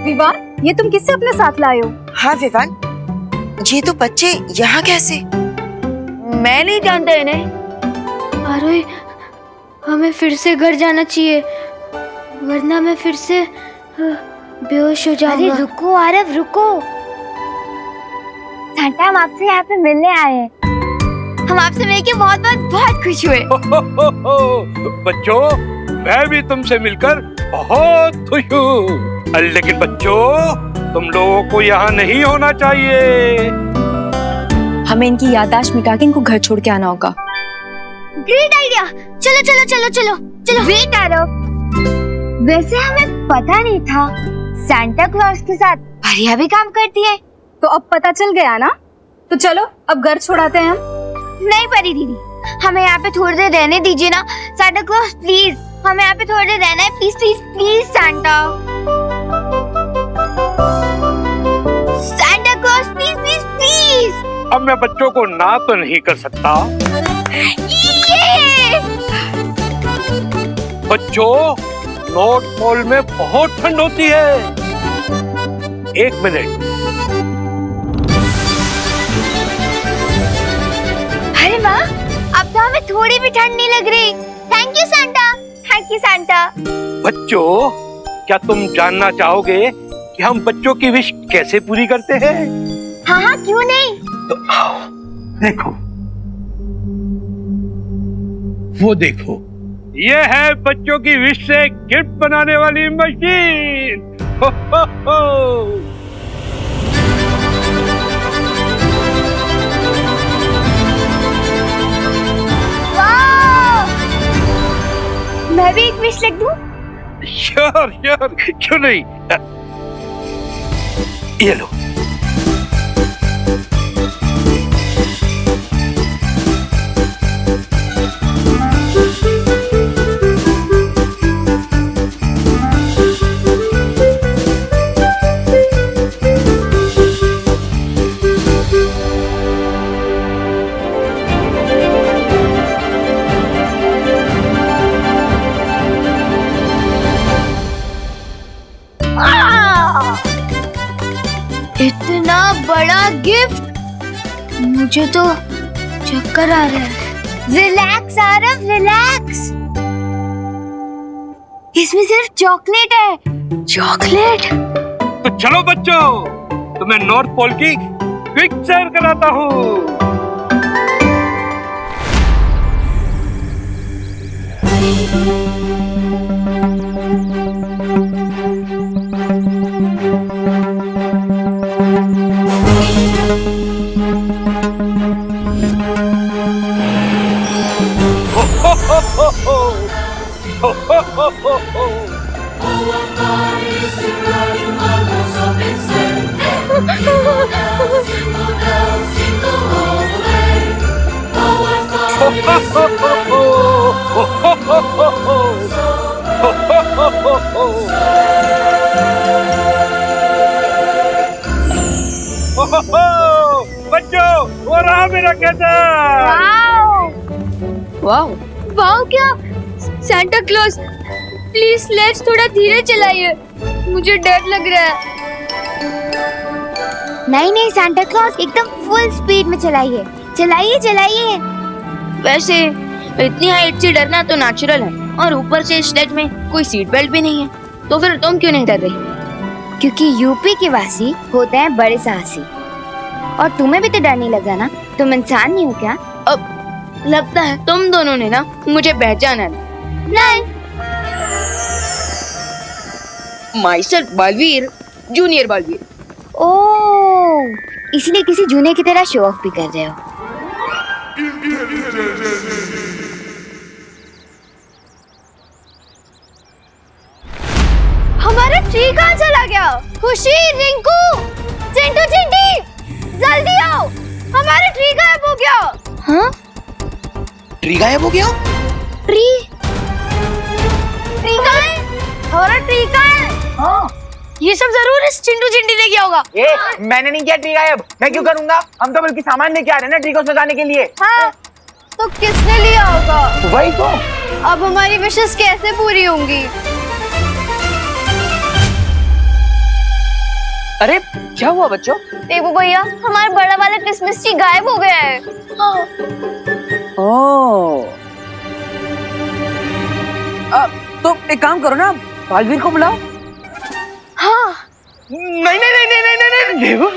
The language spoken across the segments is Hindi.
विवान, ये तुम किससे अपने साथ लाए हो? हाँ विवान, ये तो बच्चे यहाँ कैसे? मैं नहीं जानता इन्हें। आरोही, हमें फिर से घर जाना चाहिए, वरना मैं फिर से बेहोश हो जाऊंगा। अरे रुको आरव, रुको। सांता, हम आपसे यहाँ पे मिलने आए हैं। हम आपसे मिलके बहुत बहुत बहुत खुश हुए। बच्चों, मैं भी तुमसे मिलकर बहुत खुश हूँ। लेकिन बच्चों, तुम लोगों को यहाँ नहीं होना चाहिए। हमें इनकी याददाश्त मिटा के इनको घर छोड़ के आना होगा। Great idea. चलो चलो चलो चलो चलो। वेट आरव, वैसे हमें पता नहीं था सांता क्लॉज के साथ परियां भी काम करती है। तो अब पता चल गया ना? तो चलो अब घर छोड़ाते हैं हम। नहीं परी दीदी, हमें यहाँ पे थोड़ी देर रहने दीजिए ना। सांता क्लॉज प्लीज, हमें यहाँ पे थोड़ी देर रहना है। Please please please Santa. Santa Claus please please please. अब मैं बच्चों को ना तो नहीं कर सकता। बच्चों, नॉर्थ पोल में बहुत ठंड होती है। एक मिनट। अरे वाह, अब तो हमें थोड़ी भी ठंड नहीं लग रही। Thank you Santa, thank you Santa. बच्चों, क्या तुम जानना चाहोगे कि हम बच्चों की विश कैसे पूरी करते हैं? हाँ हाँ, क्यों नहीं। तो आओ, देखो, वो देखो, ये है बच्चों की विश से गिफ्ट बनाने वाली मशीन। हो हो हो। वाह! मैं भी एक विश लिख दूं? श्योर श्योर, क्यों नहीं। ये लो। इतना बड़ा गिफ्ट, मुझे तो चक्कर आ रहा है। Relax Aarav, relax. इसमें सिर्फ चॉकलेट है। चॉकलेट? तो चलो बच्चों, तुम्हें नॉर्थ पोल की क्विक सैर कराता हूँ। बच्चों, वो रहा मेरा कहता। वाओ वाओ, क्या सांता क्लॉज, प्लीज स्लेज थोड़ा धीरे चलाइए, मुझे डर लग रहा है। नहीं नहीं सांता क्लॉज, एकदम फुल स्पीड में चलाइए, चलाइए चलाइए। वैसे इतनी हाइट से डरना तो नेचुरल है, और ऊपर से स्लेज में कोई सीट बेल्ट भी नहीं है, तो फिर तुम क्यों नहीं डर रही? क्योंकि यूपी के वासी होते हैं बड़े साहसी, और तुम्हें भी तो डर नहीं लगा ना? तुम इंसान नहीं हो क्या? अब लगता है तुम दोनों ने ना मुझे पहचाना नहीं। Myself Balveer, junior Balveer. Oh, इसलिए किसी जूनियर की तरह शो ऑफ भी कर रहे हो। हमारा ट्री कहाँ चला गया? खुशी, रिंकू, चिंटू चिंटी, जल्दी आओ, हमारा ट्री गायब हो गया। हाँ? ट्री गायब हो गया? ट्री? ट्री कहाँ है? हमारा ट्री कहाँ है? हाँ, ये सब जरूर इस चिंटू चिंटी ने किया होगा। मैंने नहीं किया ट्री गायब। मैं क्यों करूंगा? हम तो बल्कि सामान लेके आ रहे हैं ना ट्री को सजाने के लिए। हाँ, तो किसने लिया होगा? वही तो। अब हमारी विशेष कैसे पूरी होंगी? अरे क्या हुआ बच्चों? देखो भैया, हमारा बड़ा वाला क्रिसमस ट्री गायब हो गया है। ओह, तो एक काम करो ना, बालवीर को बुलाओ। हाँ, नहीं नहीं नहीं नहीं नहीं नहीं नहीं देखो,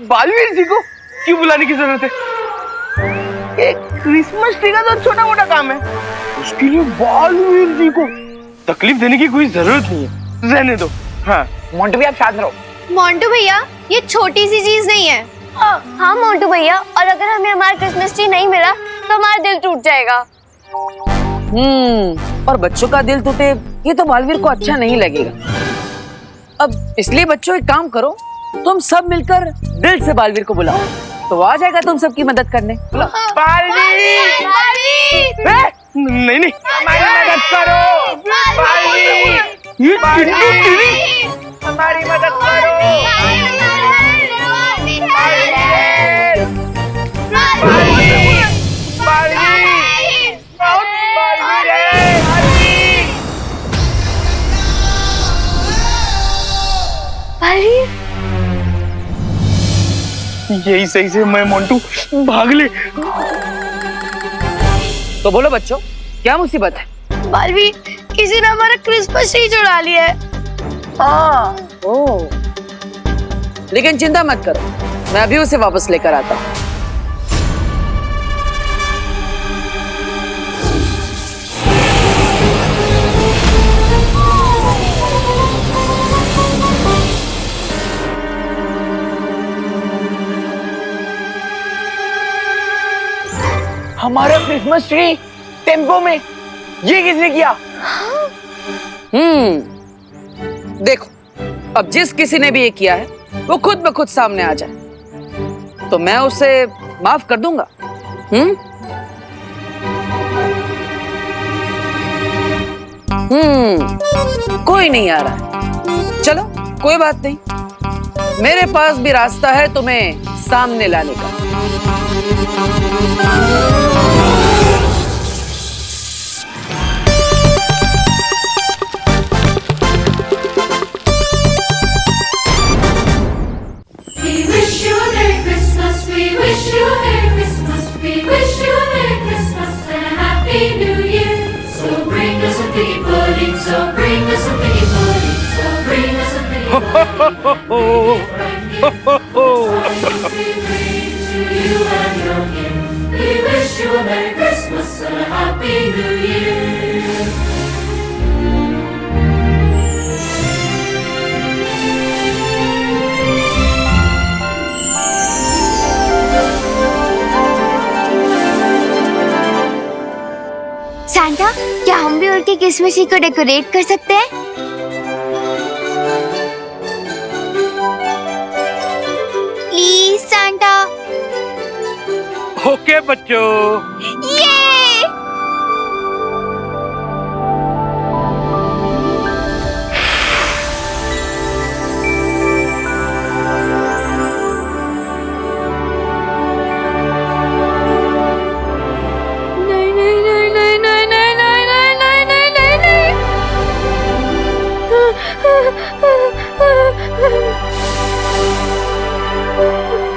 बालवीर जी को क्यों बुलाने की जरूरत है? एक क्रिसमस ट्री का तो छोटा मोटा काम है, उसके लिए बालवीर जी को तकलीफ देने की कोई जरूरत नहीं है, रहने दो। हाँ मोंटू भी आप शांत रहो। मोंटू भैया, ये छोटी सी चीज नहीं है। हाँ मोंटू भैया, और अगर हमें हमारा क्रिसमस ट्री नहीं मिला तो हमारा दिल टूट जाएगा। और बच्चों का दिल टूटे ये तो बालवीर को अच्छा नहीं लगेगा। अब इसलिए बच्चों एक काम करो, तुम सब मिलकर दिल से बालवीर को बुलाओ, तो आ जाएगा तुम सबकी मदद करने। बालवीर! नहीं नहीं, हमारी मदद करो। बालवीर! ये हमारी मदद करो। यही सही से मैं मोंटू भाग ले। तो बोलो बच्चों, क्या मुसीबत है? बालवीर, किसी ने हमारा क्रिसमस ट्री चुरा लिया है। ओह, लेकिन चिंता मत करो, मैं अभी उसे वापस लेकर आता हूँ। हमारा क्रिसमस ट्री टेम्पो में, ये किसने किया? देखो, अब जिस किसी ने भी ये किया है वो खुद ब खुद सामने आ जाए तो मैं उसे माफ कर दूंगा। कोई नहीं आ रहा है, चलो कोई बात नहीं, मेरे पास भी रास्ता है तुम्हें सामने लाने का। सैंटा, क्या हम भी उनके क्रिसमस ट्री को डेकोरेट कर सकते हैं? Please Santa. ओके बच्चों। ये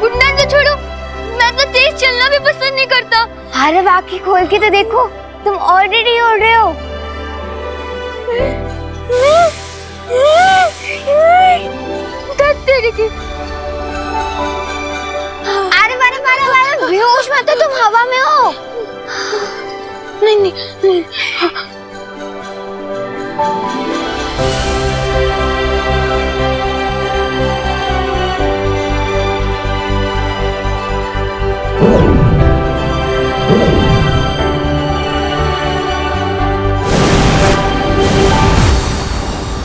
उड़ना तो छोड़ो, मैं तो तेज चलना भी पसंद नहीं करता। अरे आंखें खोल के तो देखो, तुम ऑलरेडी उड़ रहे हो। अरे बेहोश मत हो, तुम हवा में हो। नहीं।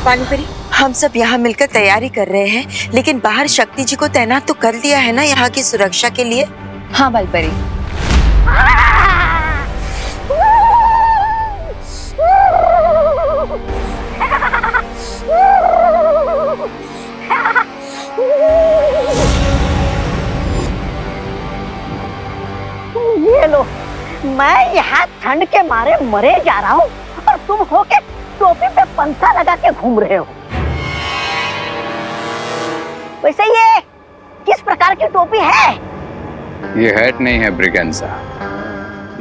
पानीपरी, हम सब यहाँ मिलकर तैयारी कर रहे हैं, लेकिन बाहर शक्ति जी को तैनात तो कर दिया है ना यहाँ की सुरक्षा के लिए। हाँ बालपरी, ये लो, मैं यहाँ ठंड के मारे मरे जा रहा हूँ और तुम हो के टोपी पे पंखा लगा के घूम रहे हो। वैसे ये किस प्रकार की टोपी है? ये हेड नहीं है ब्रिगेंजा,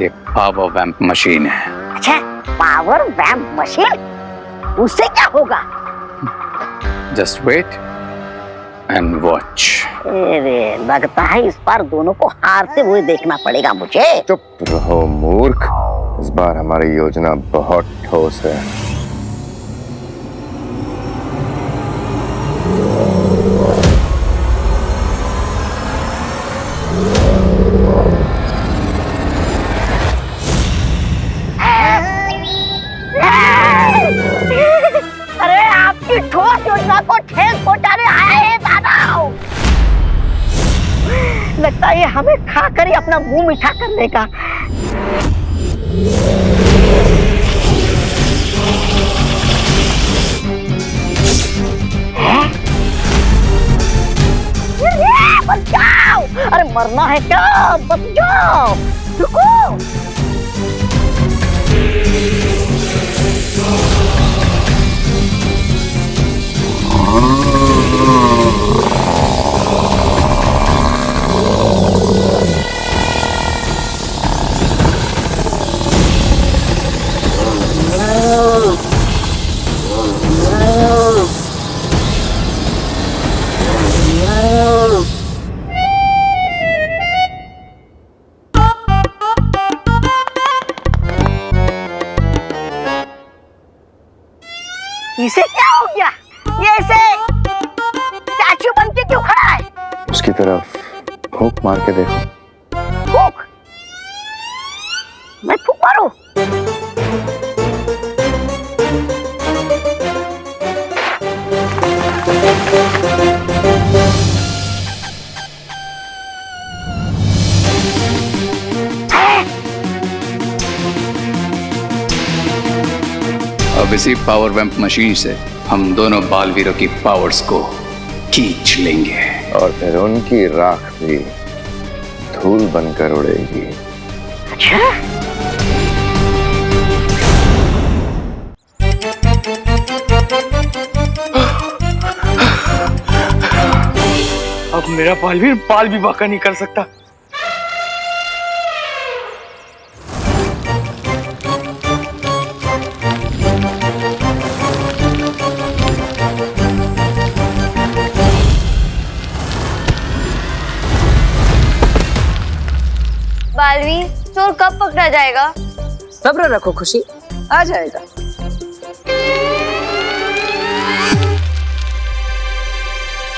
ये पावर वैम्प मशीन है। अच्छा, पावर वैम्प मशीन, उससे क्या होगा? Just wait and watch. अरे लगता है इस बार दोनों को हारते हुए देखना पड़ेगा मुझे। चुप रहो मूर्ख, इस बार हमारी योजना बहुत ठोस है। अरे आपकी ठोस योजना को ठेस पहुंचाने आया है दादा। लगता है ये हमें खाकर ही अपना मुंह मीठा कर लेगा। बचाओ! अरे मरना है क्या? बच जाओ, रुको। इसे क्या हो गया? ये ऐसे स्टैचू बन के क्यों खड़ा है? उसकी तरफ फूंक मार के देखो। फूंक? मैं फूंक मारूं? अब इसी पावर वैम्प मशीन से हम दोनों बालवीरों की पावर्स को खींच लेंगे और फिर उनकी राख भी धूल बनकर उड़ेगी। अच्छा, अब मेरा बालवीर बाल भी बाका नहीं कर सकता। बालवीर, चोर कब पकड़ा जाएगा? सब्र रखो खुशी, आ जाएगा।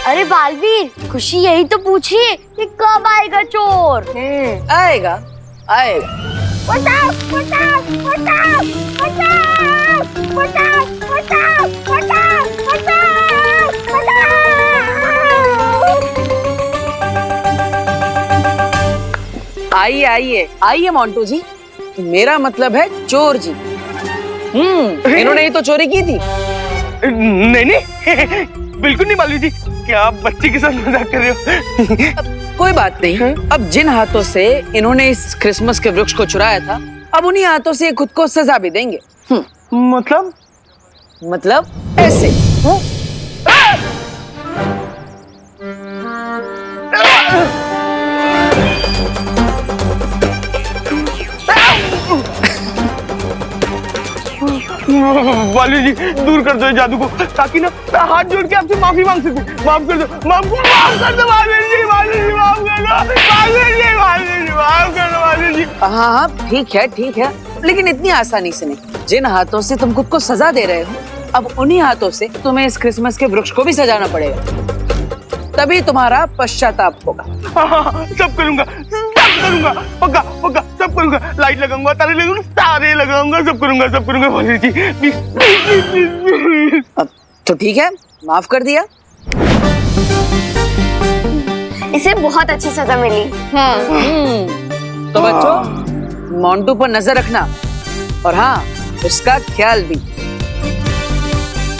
अरे बालवीर, खुशी यही तो पूछी कि कब आएगा चोर। आएगा आएगा। बचाओ, बचाओ, बचाओ, बचाओ, बचाओ, बचाओ, बचाओ, बचाओ, बचाओ। आइए आइए आइए मोंटू जी, मेरा मतलब है चोर जी। इन्होंने ही तो चोरी की थी। नहीं नहीं, बिल्कुल नहीं बालवीर जी, क्या आप बच्चे के साथ मजाक कर रहे हो? कोई बात नहीं। अब जिन हाथों से इन्होंने इस क्रिसमस के वृक्ष को चुराया था, अब उन्हीं हाथों से खुद को सजा भी देंगे। मतलब ऐसे। बालवीर जी, दूर कर दो जादू को, ताकि ना मैं हाथ जोड़ के आपसे माफी मांग सकूं। माफ कर दो, माफ कर दो बालवीर जी, बालवीर जी माफ कर दो, बालवीर जी, बालवीर जी माफ कर दो बालवीर जी। हाँ हाँ ठीक है, लेकिन इतनी आसानी से नहीं। जिन हाथों से तुम खुद को सजा दे रहे हो, अब उन्हीं हाथों से तुम्हें इस क्रिसमस के वृक्ष को भी सजाना पड़ेगा, तभी तुम्हारा पश्चाताप होगा। हाँ, सब करूंगा, पक्का पक्का सब करूंगा। लाइट लगाऊंगा, तारे लगाऊंगा, सारे लगाऊंगा, सब करूंगा बालवीर जी। अब तो ठीक है, माफ कर दिया। इसे बहुत अच्छी सजा मिली। तो बच्चों, मोंटू पर नजर रखना, और हाँ, उसका ख्याल भी।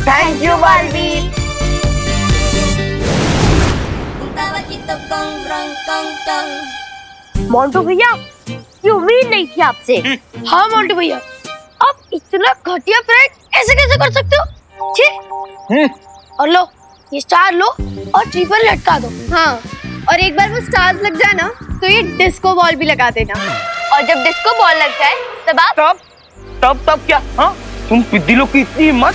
Thank you Baalveer. मोंटू भैया, ये उम्मीद नहीं थी आपसे। हाँ मोंटू भैया, आप इतना घटिया प्रैंक ऐसे कैसे कर सकते हो? छी। और लो ये स्टार लो और ट्री पर लटका दो। हाँ, और एक बार वो स्टार्स लग जाए ना तो ये डिस्को बॉल भी लगा देना। और जब डिस्को बॉल लग जाए तब आप तब क्या? हाँ, तुम पिद्दिलों की इतनी हिम्मत,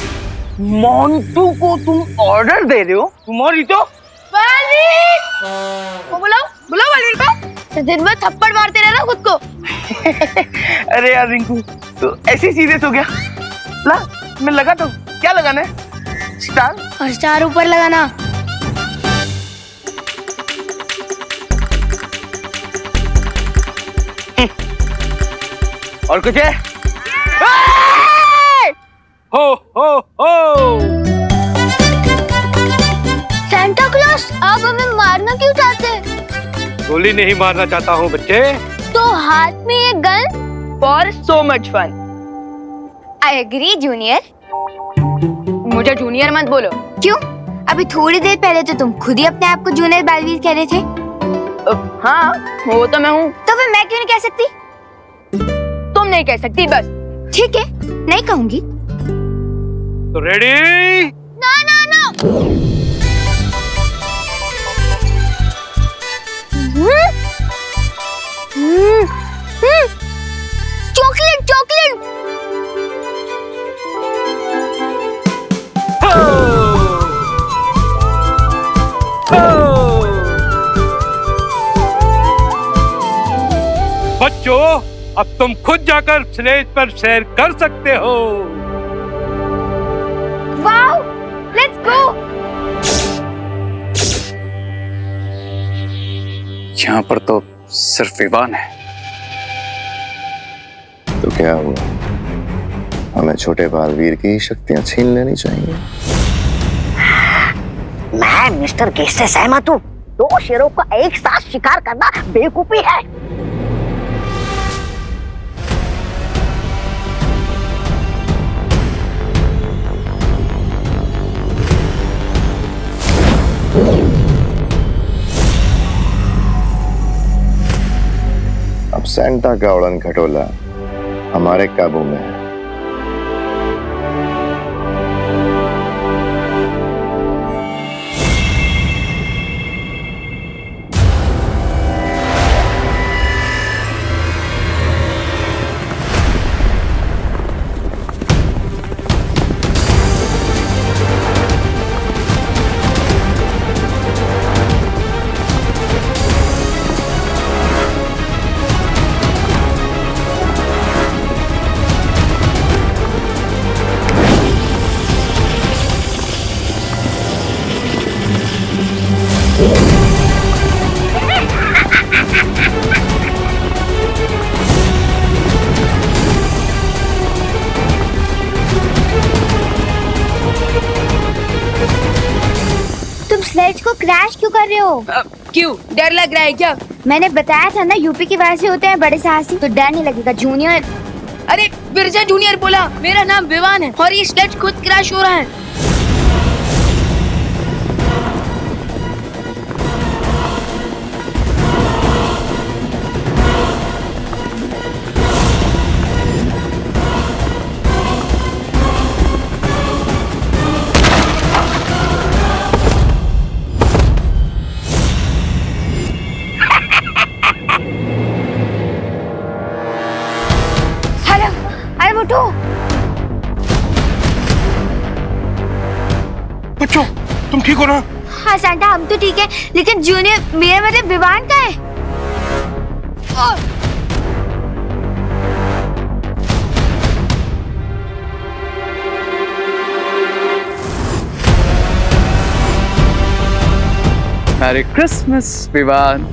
मोंटू को तुम ऑर्डर दे रहे हो? तुम्हारी तो वो बुलाओ बलवीर को, दिन भर थप्पड़ मारते रहना खुद को। अरे यार रिंकू, तो ऐसे सीरियस हो गया? ला, मैं लगाता हूँ। क्या लगाना है? स्टार? और स्टार ऊपर लगाना। और कुछ है? हो हो हो। सेंटा क्लॉज, आप हमें मारना क्यों चाहते हैं? गोली नहीं मारना चाहता हूँ बच्चे। तो हाथ में ये gun for so much fun. I agree junior. मुझे जूनियर मत बोलो। क्यों? अभी थोड़ी देर पहले तो तुम खुद ही अपने आप को जूनियर बालवीर कह रहे थे। हाँ, वो तो मैं हूँ। तो फिर मैं क्यों नहीं कह सकती? तुम नहीं कह सकती बस। ठीक है, नहीं कहूंगी। तो रेडी? ना ना ना। Chocolate chocolate. बच्चों, अब तुम खुद जाकर स्लेज पर सैर कर सकते हो। Wow, let's go. यहाँ पर तो सिर्फ विवान है। तो क्या हुआ, हमें छोटे बालवीर की शक्तियां छीन लेनी चाहिए? मैं मिस्टर गेस्ट से सहमत हूँ। 2 शेरों का एक साथ शिकार करना बेवकूफी है। अब सेंटा का उड़न खटोला हमारे काबू में है। स्लेज को क्रैश क्यों कर रहे हो? क्यों, डर लग रहा है क्या? मैंने बताया था ना, यूपी के वैसे होते हैं बड़े साहसी, तो डर नहीं लगेगा जूनियर। अरे बिरजा जूनियर बोला, मेरा नाम विवान है और ये स्लेज खुद क्रैश हो रहा है। उठो। बच्चों, तुम ठीक हो ना? हाँ सेंटा, हम तो ठीक है, लेकिन जूनियर, मेरा मतलब विवान का है। Merry Christmas Vivaan.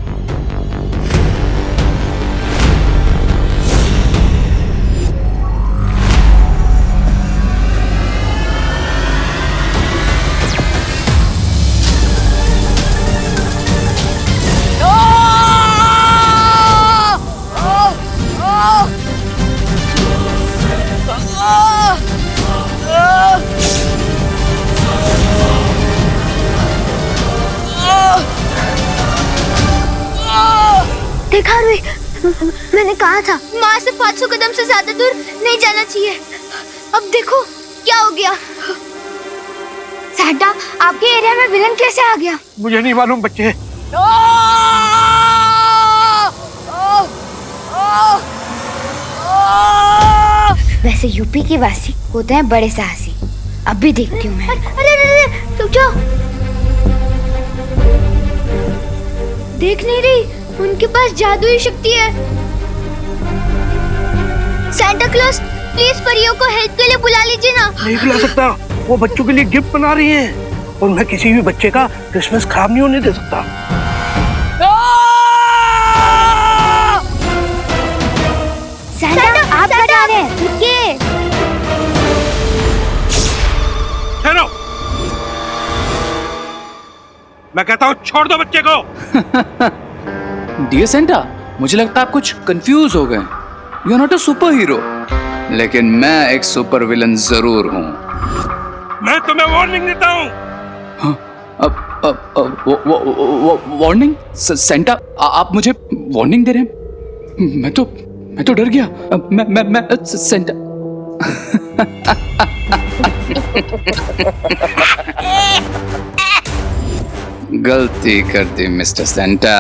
देखा रुई, मैंने कहा था माँ से 500 कदम से ज्यादा दूर नहीं जाना चाहिए। अब देखो क्या हो गया। सैंटा, आपके एरिया में विलन कैसे आ गया? मुझे नहीं मालूम बच्चे। वैसे यूपी के वासी होते हैं बड़े साहसी। अब भी देखती हूँ मैं। अरे रुक जाओ। देख नहीं रही, उनके पास जादुई शक्ति है। सैंटा क्लॉज, प्लीज परियों को हेल्प के लिए बुला लीजिए ना। नहीं बुला सकता, वो बच्चों के लिए गिफ्ट बना रही है और मैं किसी भी बच्चे का क्रिसमस खराब नहीं होने दे सकता। सैंटा, आप क्या जा रहे हैं? रुकिए। ठहरो, मैं कहता हूँ छोड़ दो बच्चे को। डियर सेंटा, मुझे लगता है आप कुछ कंफ्यूज हो गए। You are not a super hero, लेकिन मैं एक सुपर विलन जरूर हूँ। मैं तुम्हें वार्निंग देता हूँ। हाँ, वार्निंग? सेंटा, आप मुझे वार्निंग दे रहे हैं? मैं तो डर गया। मैं सेंटा। गलती कर दी मिस्टर सेंटा।